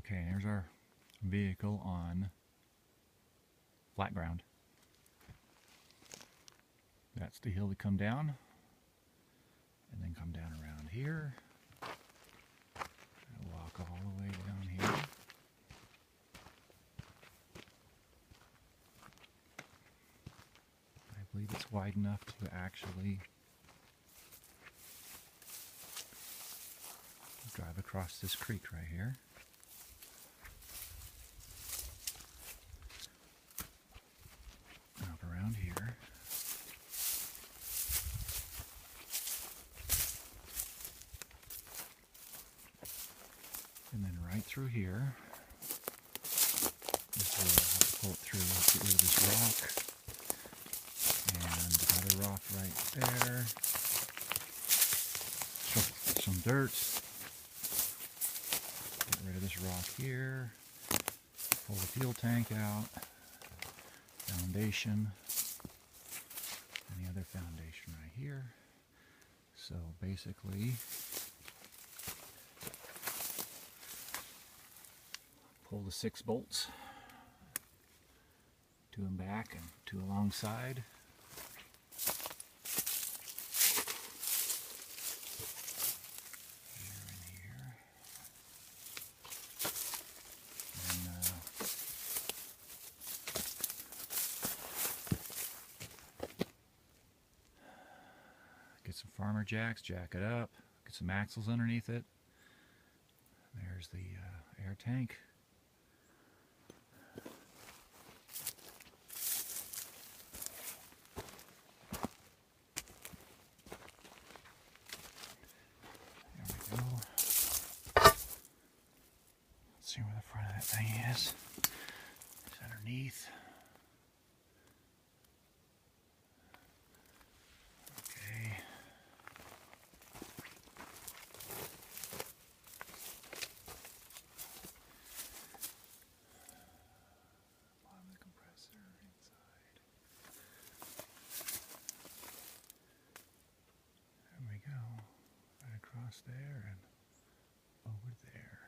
Okay, there's our vehicle on flat ground. That's the hill we come down, and then come down around here. And walk all the way down here. I believe it's wide enough to actually drive across this creek right here. Up around here. And then right through here. This is where I'll have to pull it through. Let's get rid of this rock. And another rock right there. Some dirt. Get rid of this rock here. Pull the fuel tank out. Foundation. And the other foundation right here. So basically, pull the 6 bolts. 2 in back and 2 alongside. Get some farmer jacks, jack it up, get some axles underneath it. There's the air tank. There we go. Let's see where the front of that thing is. It's underneath. There and over there.